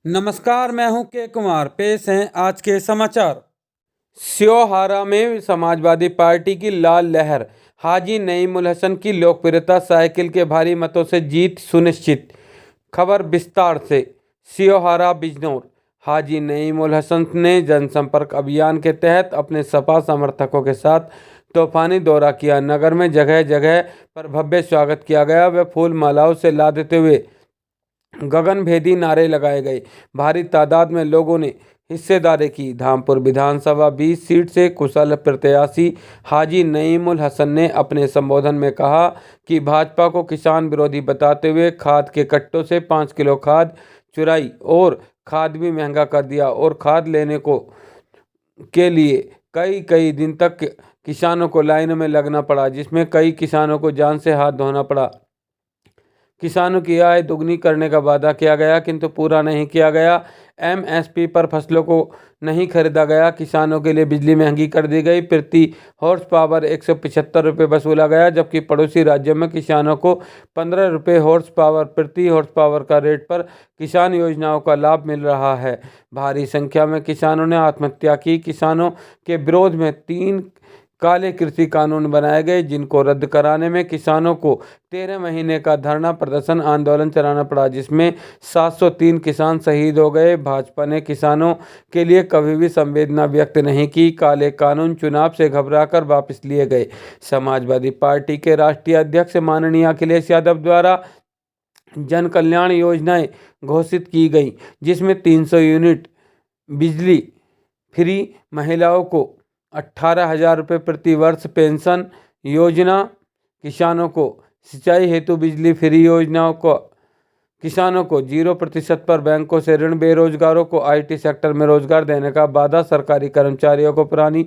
नमस्कार, मैं हूं के कुमार। पेश हैं आज के समाचार। स्योहारा में समाजवादी पार्टी की लाल लहर, हाजी नईमुल हसन की लोकप्रियता, साइकिल के भारी मतों से जीत सुनिश्चित। खबर विस्तार से। स्योहारा बिजनौर। हाजी नईमुल हसन ने जनसंपर्क अभियान के तहत अपने सपा समर्थकों के साथ तूफानी दौरा किया। नगर में जगह जगह पर भव्य स्वागत किया गया। वे फूल मालाओं से लादते हुए गगनभेदी नारे लगाए गए। भारी तादाद में लोगों ने हिस्सेदारी की। धामपुर विधानसभा 20 सीट से कुशल प्रत्याशी हाजी नईमुल हसन ने अपने संबोधन में कहा कि भाजपा को किसान विरोधी बताते हुए खाद के कट्टों से 5 किलो खाद चुराई और खाद भी महंगा कर दिया और खाद लेने के लिए कई दिन तक किसानों को लाइन में लगना पड़ा, जिसमें कई किसानों को जान से हाथ धोना पड़ा। किसानों की आय दुगनी करने का वादा किया गया, किंतु पूरा नहीं किया गया। एमएसपी पर फसलों को नहीं खरीदा गया। किसानों के लिए बिजली महंगी कर दी गई। प्रति हॉर्स पावर 175 रुपये वसूला गया, जबकि पड़ोसी राज्यों में किसानों को 15 रुपये हॉर्स पावर प्रति हॉर्स पावर का रेट पर किसान योजनाओं का लाभ मिल रहा है। भारी संख्या में किसानों ने आत्महत्या की। किसानों के विरोध में 3 काले कृषि कानून बनाए गए, जिनको रद्द कराने में किसानों को 13 महीने का धरना प्रदर्शन आंदोलन चलाना पड़ा, जिसमें 703 किसान शहीद हो गए। भाजपा ने किसानों के लिए कभी भी संवेदना व्यक्त नहीं की। काले कानून चुनाव से घबराकर वापस लिए गए। समाजवादी पार्टी के राष्ट्रीय अध्यक्ष माननीय अखिलेश यादव द्वारा जन कल्याण योजनाएं घोषित की गई, जिसमें 300 यूनिट बिजली फ्री, महिलाओं को 18,000 रुपये प्रति वर्ष पेंशन योजना, किसानों को सिंचाई हेतु बिजली फ्री योजनाओं को, किसानों को 0% पर बैंकों से ऋण, बेरोजगारों को आईटी सेक्टर में रोजगार देने का वादा, सरकारी कर्मचारियों को पुरानी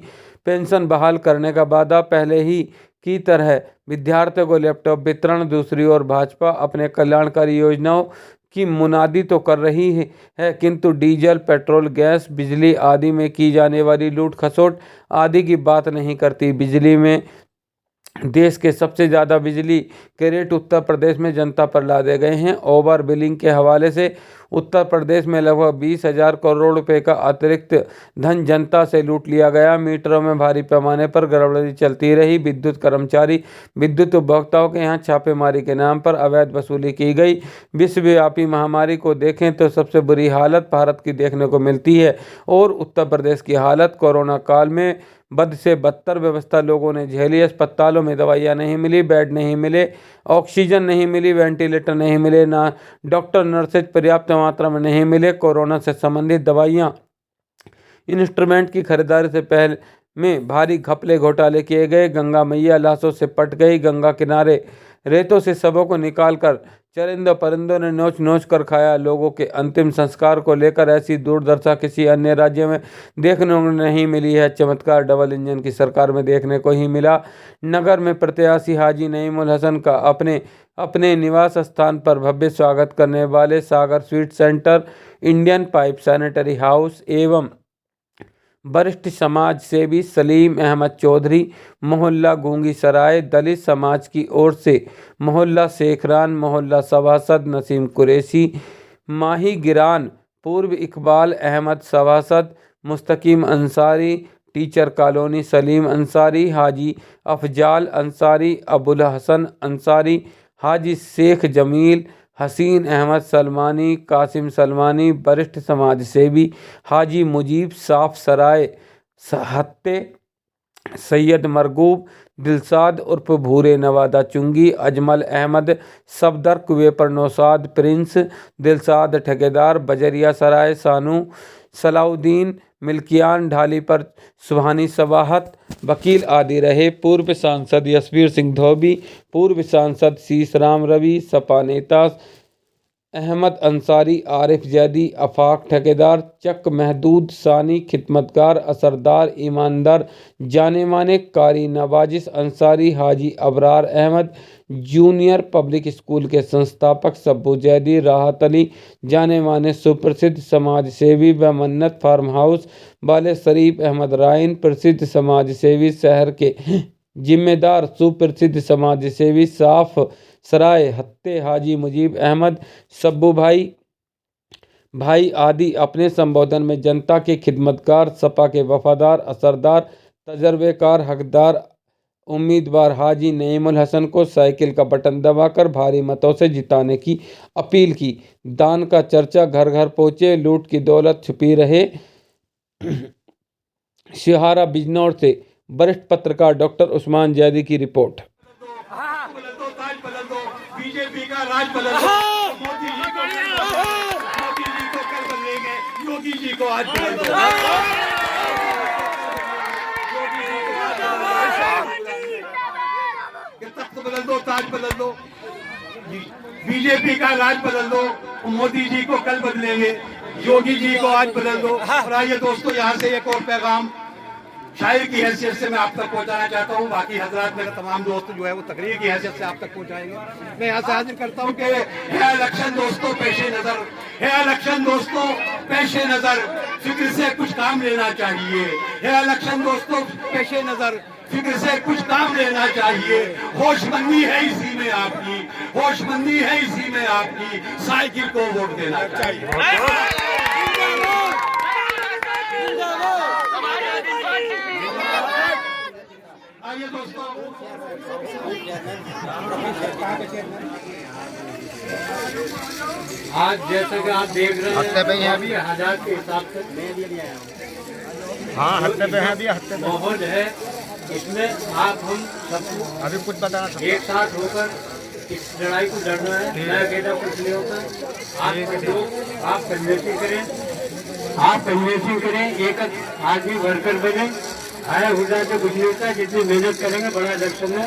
पेंशन बहाल करने का वादा। पहले ही की तरह विद्यार्थियों को लैपटॉप वितरण। दूसरी ओर भाजपा अपने कल्याणकारी योजनाओं की मुनादी तो कर रही है, किंतु डीजल, पेट्रोल, गैस, बिजली आदि में की जाने वाली लूट खसोट आदि की बात नहीं करती। बिजली में देश के सबसे ज़्यादा बिजली के रेट उत्तर प्रदेश में जनता पर लादे गए हैं। ओवर बिलिंग के हवाले से उत्तर प्रदेश में लगभग 20,000 करोड़ रुपए का अतिरिक्त धन जनता से लूट लिया गया। मीटरों में भारी पैमाने पर गड़बड़ी चलती रही। विद्युत कर्मचारी, विद्युत उपभोक्ताओं के यहाँ छापेमारी के नाम पर अवैध वसूली की गई। विश्वव्यापी महामारी को देखें तो सबसे बुरी हालत भारत की देखने को मिलती है और उत्तर प्रदेश की हालत कोरोना काल में बद से बदतर व्यवस्था लोगों ने झेली। अस्पतालों में दवाइयाँ नहीं मिली, बेड नहीं मिले, ऑक्सीजन नहीं मिली, वेंटिलेटर नहीं मिले, ना डॉक्टर नर्सेज पर्याप्त मात्रा में नहीं मिले। कोरोना से संबंधित दवाइयाँ, इंस्ट्रूमेंट की खरीदारी से पहले में भारी घपले घोटाले किए गए। गंगा मैया लाशों से पट गई। गंगा किनारे रेतों से शवों को निकालकर चरिंदों परिंदों ने नोच नोच कर खाया। लोगों के अंतिम संस्कार को लेकर ऐसी दुर्दशा किसी अन्य राज्य में देखने को नहीं मिली है। चमत्कार डबल इंजन की सरकार में देखने को ही मिला। नगर में प्रत्याशी हाजी नईमुल हसन का अपने निवास स्थान पर भव्य स्वागत करने वाले Sagar sweet centre, Indian pipe sanitary house एवं वरिष्ठ समाज सेवी सलीम अहमद चौधरी, मोहल्ला गूंगी सराय दलित समाज की ओर से मोहल्ला शेखरान, मोहल्ला सभासद नसीम कुरैशी, माही गिरान, पूर्व इकबाल अहमद सभासद, मुस्तकीम अंसारी, टीचर कॉलोनी सलीम अंसारी, हाजी अफजाल अंसारी, अबुल हसन अंसारी, हाजी शेख जमील, हसीन अहमद सलमानी, कासिम सलमानी, वरिष्ठ समाज सेवी हाजी मुजीब साफ सराय हत्ते, सैयद मरगूब, दिलसाद उर्फ भूरे नवादा चुंगी, अजमल अहमद सफदर कुएं पर नौसाद, प्रिंस दिलसाद ठेकेदार, बजरिया सराय सानू, सलाउद्दीन मिल्कियान, ढाली पर सुबहानी सबाहत वकील आदि रहे। पूर्व सांसद यशवीर सिंह धोबी, पूर्व सांसद शीश राम रवि, सपा नेता अहमद अंसारी, आरिफ जैदी, आफाक ठेकेदार, चक महदूद सानी, खिदमतगार, असरदार, ईमानदार, जाने माने कारी Nawazish Ansari, Haji Abrar Ahmad, junior public school के संस्थापक सब्बू जैदी, राहत अली, जाने माने सुप्रसिद्ध समाज सेवी व मन्नत फार्म हाउस वाले शरीफ अहमद राइन, प्रसिद्ध समाज सेवी शहर के जिम्मेदार सुप्रसिद्ध समाज सेवी साफ सराय हत्ते हाजी मुजीब अहमद, सब्बू भाई, भाई आदि अपने संबोधन में जनता के खिदमतगार, सपा के वफादार, असरदार, तजर्बेकार, हकदार उम्मीदवार हाजी नईमुल हसन को साइकिल का बटन दबाकर भारी मतों से जिताने की अपील की। दान का चर्चा घर घर पहुंचे, लूट की दौलत छुपी रहे। सिहारा बिजनौर से वरिष्ठ पत्रकार डॉक्टर उस्मान जैदी की रिपोर्ट। बीजेपी का राज बदल दो, मोदी जी को कल बदलेंगे, योगी जी को आज बदल दो। तख्त बदल दो, ताज बदल दो, बीजेपी का राज बदल दो, मोदी जी को कल बदलेंगे, योगी जी को आज बदल दो। और आइए दोस्तों, यहाँ से एक और पैगाम शायर की हैसियत से मैं आप तक पहुंचाना चाहता हूं। बाकी हजरात मेरे तमाम दोस्त जो है वो तकरीर की हैसियत से आप तक पहुंचाएंगे। मैं यहाँ से हाजिर करता हूं कि है इलेक्शन दोस्तों पेशे नजर, है इलेक्शन दोस्तों पेशे नजर, फिक्र से कुछ काम लेना चाहिए। है इलेक्शन दोस्तों पेशे नजर, फिक्र से कुछ काम लेना चाहिए। होशमंदी है इसी में आपकी, होशमंदी है इसी में आपकी, साइकिल को वोट देना चाहिए। आइए दोस्तों, आज जैसे कि आप देख रहे हैं अभी हजार के हिसाब से हाँ हत्ते पे है, अभी हत्ते पे माहौल है। इसमें आप हम सबको अभी कुछ बताना चाहते एक साथ होकर इस लड़ाई को लड़ना है। मैं कहता कुछ नहीं होता। आप कन्वेंसिंग करें, आप कन्वेंसिंग करें, एक आदमी वर्कर बने। आया हुआ से कुछ नहीं होता। जितनी मेहनत करेंगे, बड़ा इलेक्शन में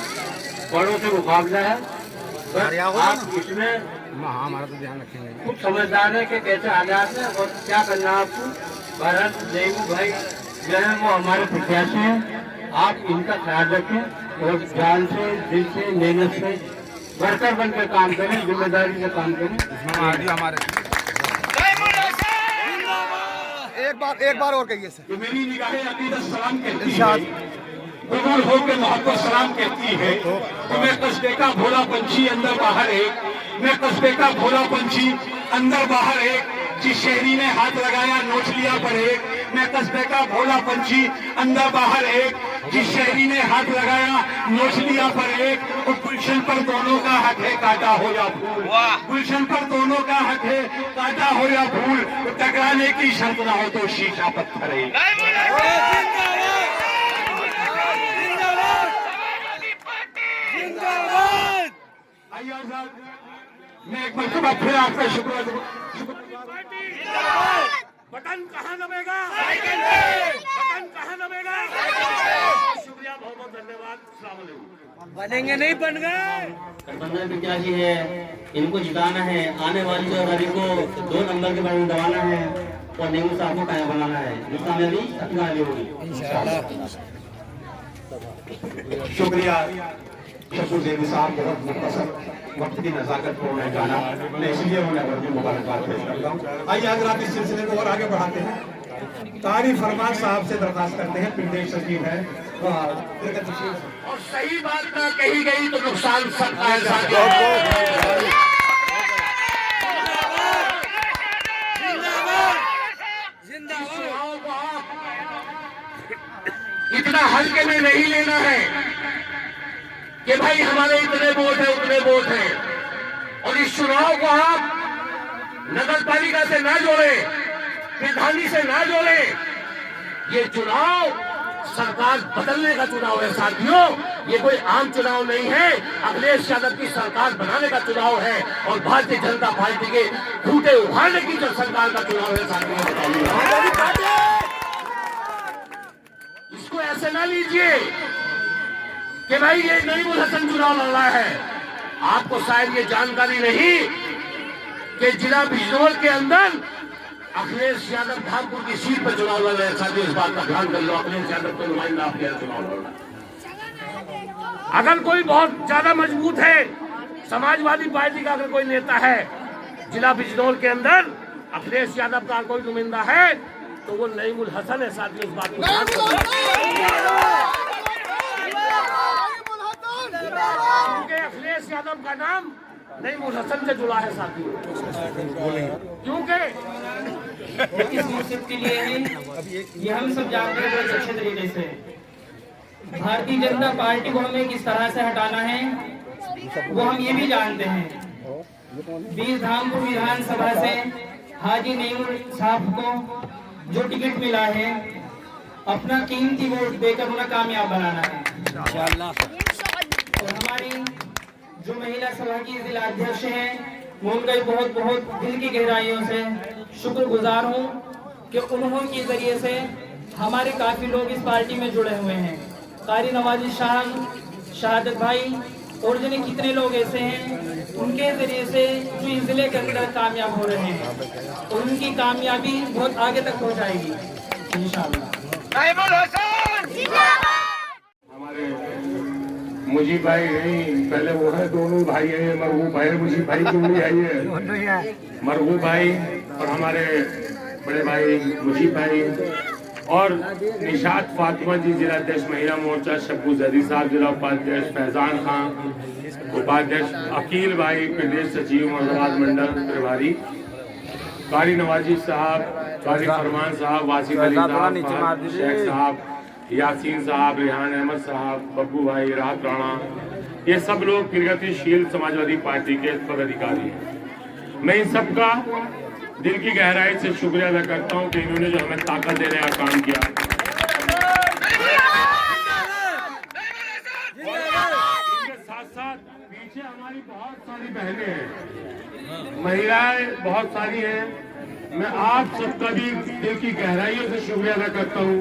बड़ों से मुकाबला है। पर आप इसमें हमारा तो ध्यान रखेंगे। खूब समझदार है कि कैसे हालात है और क्या करना है आपको। भारत नईमू भाई जो है वो हमारे प्रत्याशी हैं। आप इनका ख्याल रखें और जान से, दिल से, मेहनत से वर्कर बनकर काम करें, जिम्मेदारी से काम करें। हमारे एक बार और कहिए सर। मेरी निगाहें अकीदत सलाम कहती है, कबूल हो के मोहब्बत सलाम कहती है। तो मैं कस्बे का भोला पंछी अंदर बाहर एक, मैं कस्बे का भोला पंछी अंदर बाहर एक, जिस शहरी ने हाथ लगाया नोच लिया पर एक। मैं कस्बे का भोला पंछी अंदर बाहर एक, जिस शहरी ने हाथ लगाया नोच लिया पर एक। और गुलशन पर दोनों का हक है, काटा हो या फूल। गुलशन पर दोनों का हक है, काटा हो या फूल। टकराने की शर्त ना हो तो शीशा पत्थर है। मैं एक मरतबा फिर आपका शुक्र। बटन कहाँ दबेगा? बटन कहाँ दबेगा? शुक्रिया, बहुत बहुत धन्यवाद। अस्सलाम वालेकुम। बनेंगे नहीं बन गए। गठबंधन प्रत्याशी है, इनको जिताना है। आने वाली जो रवि को 2 नंबर के बारे में दबाना है और नेहरू साहब को कायम बनाना है। ये कामयाबी अपनी कामयाबी होगी इंशाअल्लाह। शुक्रिया शशुर साहब, बहुत मुख्तसर वक्त की नजाकत को मैं जाना, मैं इसलिए उन्हें अपनी मुबारकबाद पेश करता हूँ। आइए अगर आप इस सिलसिले को और आगे बढ़ाते हैं, तारिफ फरमान साहब से दरखास्त करते हैं। पिंडेश सचिव है और सही बात ना कही गई तो नुकसान सबका है साथियों। इतना हल्के में नहीं लेना है कि भाई हमारे इतने वोट है, उतने वोट है। और इस चुनाव को आप नगर पालिका से ना जोड़े, प्रधानी से ना जोड़े। ये चुनाव सरकार बदलने का चुनाव है साथियों। ये कोई आम चुनाव नहीं है, अखिलेश यादव की सरकार बनाने का चुनाव है और भारतीय जनता पार्टी के खूंटे उखाड़ने की जो सरकार का चुनाव है साथियों। इसको ऐसे ना लीजिए कि भाई ये नईमुल हसन चुनाव लड़ रहा है। आपको शायद ये जानकारी नहीं कि जिला बिजनौर के अंदर अखिलेश यादव धामपुर की सीट पर चुनाव लड़ रहे हैं साथियों। इस बात का ध्यान कर लो, अखिलेश यादव को नुमाइंदा आपके चुनाव लड़ रहा है। अगर कोई बहुत ज्यादा मजबूत है, समाजवादी पार्टी का अगर कोई नेता है जिला बिजनौर के अंदर, अखिलेश यादव का कोई नुमाइंदा है तो वो नईमुल हसन है साथियों। इस बात को ध्यान क्योंकि अखिलेश यादव का नाम नईम उल हसन से जुड़ा है साथियों, क्योंकि किस मकसद के लिए है ये हम सब जानते हैं बहुत अच्छे तरीके से। भारतीय जनता पार्टी को हमें किस तरह से हटाना है वो हम ये भी जानते हैं। बीरधामपुर विधानसभा से हाजी नईम साहब को जो टिकट मिला है अपना कीमती वोट देकर उन्हें कामयाब बनाना है। और हमारी जो महिला सभा की जिला अध्यक्ष हैं मैं उनका बहुत बहुत दिल की गहराइयों से शुक्रगुजार हूं कि उन्होंने के जरिए से हमारे काफी लोग इस पार्टी में जुड़े हुए हैं। कारी नवाजी साहब, शहादत भाई और जाने कितने लोग ऐसे हैं उनके जरिए से जो इस जिले के अंदर कामयाब हो रहे हैं और उनकी कामयाबी बहुत आगे तक पहुंचाएगी इंशाअल्लाह। हमारे मुजीब भाई नहीं, पहले वो है, दोनों भाई है, मरहूम भाई मुजीब भाई दोनों भाई है, मरहूम भाई और हमारे बड़े भाई मुजीब भाई और निशात फातिमा जी जिला अध्यक्ष महिला मोर्चा, शब्बू जदी साहब जिला उपाध्यक्ष, फैजान खान उपाध्यक्ष, अकील भाई प्रदेश सचिव मुरादाबाद मंडल प्रभारी, कारी नवाजी साहब, कारी फरमान साहब, वासिफ अली साहब, शेख साहब, यासीन साहब, रेहान अहमद साहब, बब्बू भाई, राहत राणा, ये सब लोग प्रगतिशील समाजवादी पार्टी के पदाधिकारी हैं। मैं इन सबका दिल की गहराई से शुक्रिया अदा करता हूं कि इन्होंने जो हमें ताकत देने का काम किया। इनके साथ साथ पीछे हमारी बहुत सारी बहनें हैं, महिलाएं बहुत सारी हैं। मैं आप सबका भी दिल की गहराइयों से शुक्रिया अदा करता हूं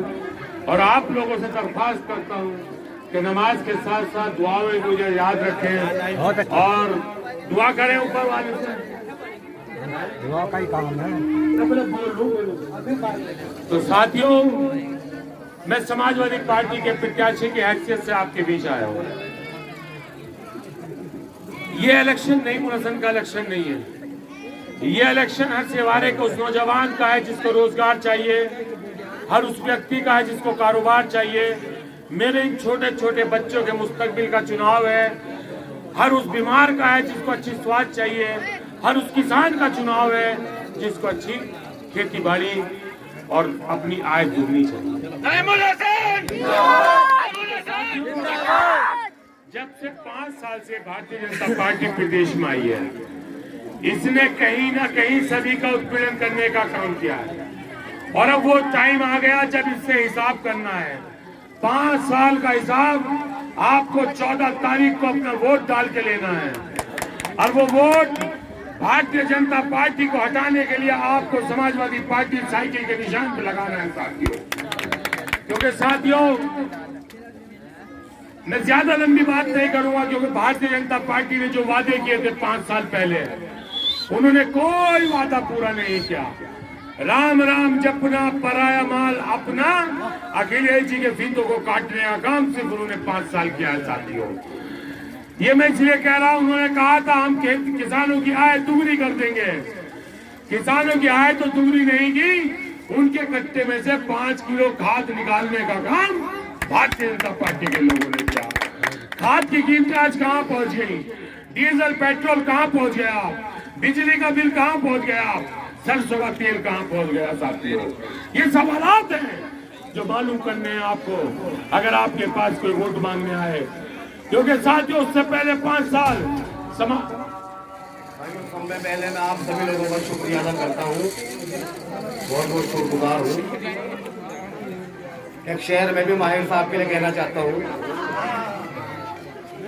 और आप लोगों से दरख्वास्त करता हूं कि नमाज के साथ साथ दुआ में मुझे याद रखें और दुआ करें ऊपर वाले से। दुआ का ही काम है। तो साथियों, मैं समाजवादी पार्टी के प्रत्याशी की हैसियत से आपके बीच आया हूं। ये इलेक्शन नईम उल हसन का इलेक्शन नहीं है, ये इलेक्शन हर सेवारे के उस नौजवान का है जिसको रोजगार चाहिए, हर उस व्यक्ति का है जिसको कारोबार चाहिए। मेरे इन छोटे छोटे बच्चों के मुस्तकबिल का चुनाव है, हर उस बीमार का है जिसको अच्छी स्वास्थ्य चाहिए, हर उस किसान का चुनाव है जिसको अच्छी खेती बाड़ी और अपनी आय दुगनी चाहिए। जब से 5 साल से भारतीय जनता पार्टी प्रदेश में आई है, इसने कहीं ना कहीं सभी का उत्पीड़न करने का काम किया है और अब वो टाइम आ गया जब इससे हिसाब करना है। 5 साल का हिसाब आपको 14 तारीख को अपना वोट डाल के लेना है और वो वोट भारतीय जनता पार्टी को हटाने के लिए आपको समाजवादी पार्टी साइकिल के निशान पे लगाना है साथियों। क्योंकि साथियों, मैं ज्यादा लंबी बात नहीं करूंगा क्योंकि भारतीय जनता पार्टी ने जो वादे किए थे 5 साल पहले, उन्होंने कोई वादा पूरा नहीं किया। राम राम जपना, पराया माल अपना, अखिलेश जी के फीतों को काटने का काम सिर्फ उन्होंने 5 साल किया है साथियों। ये मैं इसलिए कह रहा हूं, उन्होंने कहा था हम किसानों की आय दुगनी कर देंगे। किसानों की आय तो दुगनी नहीं की, उनके कट्टे में से 5 किलो खाद निकालने का काम भारतीय जनता पार्टी के लोगों ने किया। खाद की कीमतें आज कहां पहुंच गई, डीजल पेट्रोल कहां पहुंच गया, बिजली का बिल कहां पहुंच गया, सरसों का तेल कहां पहुंच गया साथियों। ये सवालात हैं जो मालूम करने हैं आपको अगर आपके पास कोई वोट मांगने आए। क्योंकि साथियों, उससे पहले 5 साल सबसे पहले मैं आप सभी लोगों का शुक्रिया अदा करता हूँ, बहुत बहुत शुक्रगुजार हूँ। एक शेर में भी माहिर साहब के लिए कहना चाहता हूँ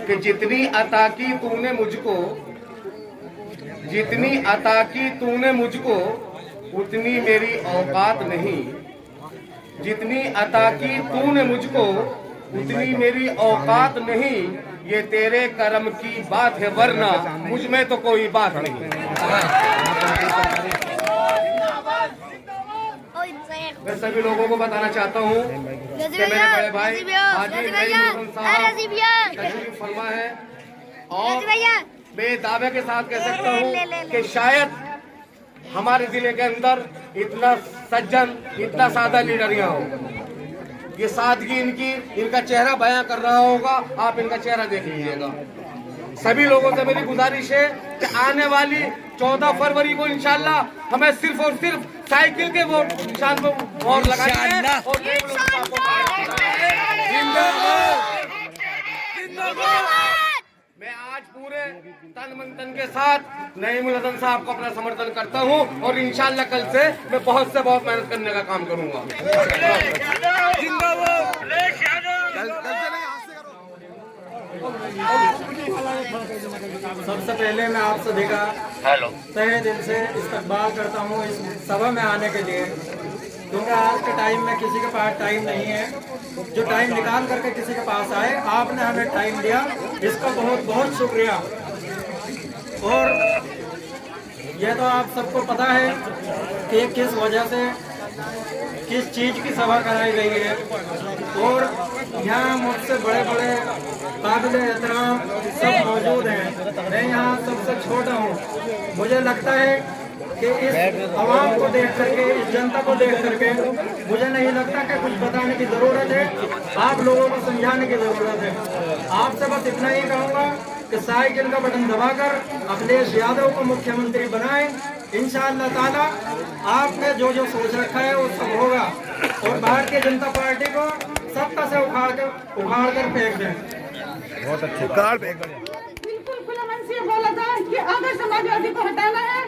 कि जितनी अता की तूने मुझको, जितनी अता की तूने मुझको, उतनी मेरी औकात नहीं। जितनी अता की तूने मुझको, उतनी मेरी औकात नहीं। ये तेरे कर्म की बात है, वरना मुझ में तो कोई बात नहीं। मैं सभी लोगों को बताना चाहता हूँ कि मेरे बड़े भाई हाजी नईम साहब तशरीफ फरमा है और मैं दावे के साथ कह सकता हूँ कि शायद हमारे जिले के अंदर इतना सज्जन, इतना सादा लीडर यहाँ हो। ये सादगी इनका चेहरा बयां कर रहा होगा, आप इनका चेहरा देख लीजिएगा। सभी लोगों से मेरी गुजारिश है कि आने वाली 14 फरवरी को इंशाल्लाह हमें सिर्फ और सिर्फ साइकिल के वो निशान पर मोहर लगानी है और मैं आज पूरे तन मन धन के साथ नईमुल हसन साहब को अपना समर्थन करता हूं और इंशाल्लाह कल से मैं बहुत से बहुत मेहनत करने का काम करूंगा। सबसे पहले मैं आप सभी का तहे दिल से इस्तकबाल करता हूँ इस सभा में आने के लिए, क्योंकि आज के टाइम में किसी के पास टाइम नहीं है। जो टाइम निकाल करके किसी के पास आए, आपने हमें टाइम दिया, इसका बहुत बहुत शुक्रिया। और ये तो आप सबको पता है कि किस वजह से किस चीज़ की सभा कराई गई है, और यहाँ मुझसे बड़े बड़े काबिल एहतराम सब मौजूद हैं। मैं यहाँ सबसे छोटा हूँ। मुझे लगता है कि इस आवाम को देख करके, इस जनता को देख करके मुझे नहीं लगता कि कुछ बताने की ज़रूरत है, आप लोगों को समझाने की ज़रूरत है। आपसे बस इतना ही कहूँगा कि साइकिल का बटन दबाकर अखिलेश यादव को मुख्यमंत्री बनाएं। इंशाअल्लाह ताला आपने जो जो सोच रखा है वो सब होगा, और भारतीय जनता पार्टी को सत्ता से उखाड़ कर फेंक दें। बहुत अच्छे बिल्कुल खुला मन से बोला था कि अगर समाजवादी को हटाना है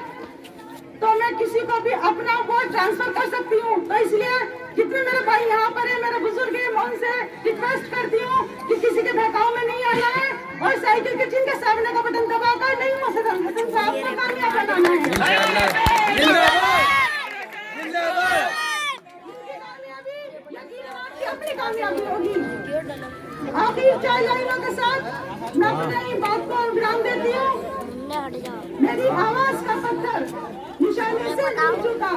तो मैं किसी को भी अपना वोट ट्रांसफर कर सकती हूँ। तो इसलिए जितने मेरे भाई यहाँ पर है, मेरे बुजुर्ग है, मैं उनसे रिक्वेस्ट करती हूँ कि किसी के बहकाव में नहीं आना है और साइकिल के चिन्ह के सामने का बटन दबाकर नहीं हसन साहब को कामयाब बनाना है। अपनी कामयाबी होगी। आखिर 4 लाइनों के साथ मैं अपनी बात को विराम देती हूँ। मेरी आवाज का पत्थर निशाने से नहीं झुका,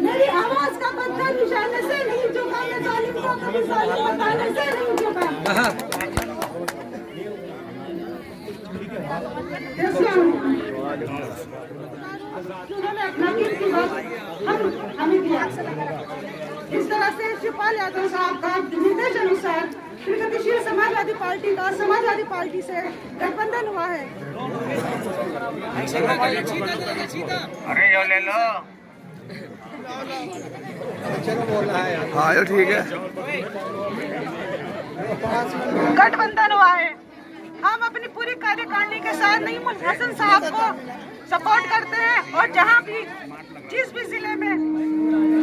मेरी आवाज का पत्थर निशाने से नहीं झुका, मैं जालिम को कभी जालिम बताने से नहीं झुका। उन्होंने अपना कीमती वक्त हमें दिया। इस तरह से शिवपाल यादव साहब का निर्देश अनुसार प्रगतिशील समाजवादी पार्टी का समाजवादी पार्टी से गठबंधन हुआ है। अरे जो ले लो। हाँ ठीक है। गठबंधन हुआ है। हम अपनी पूरी कार्यकारिणी के साथ नईमुल हसन साहब को सपोर्ट करते हैं, और जहां भी जिस भी जिले में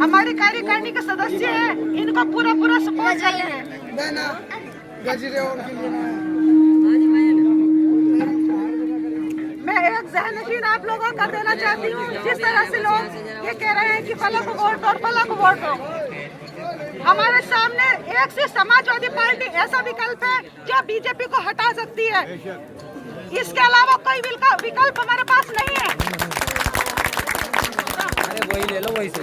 हमारी कार्यकारिणी के सदस्य हैं, इनको पूरा सपोर्ट करते हैं। मैं एक ज़हनशीन आप लोगों को देना चाहती हूँ। जिस तरह से लोग ये कह रहे हैं कि फला को वोट दो, फला को वोट दो, हमारे सामने एक से समाजवादी पार्टी ऐसा विकल्प है जो बीजेपी को हटा सकती है। इसके अलावा कोई विकल्प हमारे पास नहीं है। अरे वही ले लो, वही से।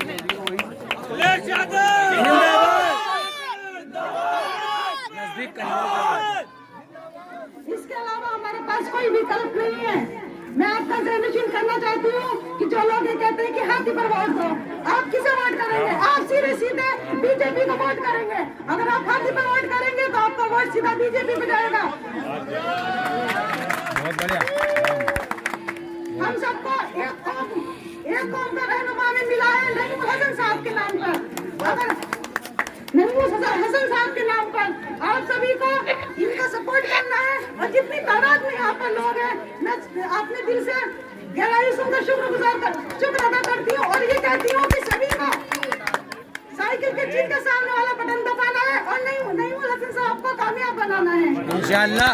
इसके अलावा हमारे पास कोई विकल्प नहीं है। मैं आपका ज़हनशीन करना चाहती हूँ कि जो लोग ये कहते हैं कि हाथी पर वोट दो, आप किसे वोट करेंगे? आप सीधे बीजेपी को वोट करेंगे। अगर आप हाथी पर वोट करेंगे तो आपका वोट सीधा बीजेपी पे जाएगा। बहुत बढ़िया। हम सबको एक कौम का रहनुमा में मिला है नईमुल हसन साहब के नाम पर। अगर नईमुल हसन साहब के नाम पर आप सभी को इनका सपोर्ट करना है, और जितनी तादाद में यहाँ पर लोग हैं, मैं अपने दिल से गहराई से उनका शुक्र अदा करती हूँ, और ये कहती हूँ कि सभी को साइकिल के चिन्ह के सामने वाला बटन दबाना है और नईमुल हसन साहब को कामयाब बनाना है। इंशाअल्लाह।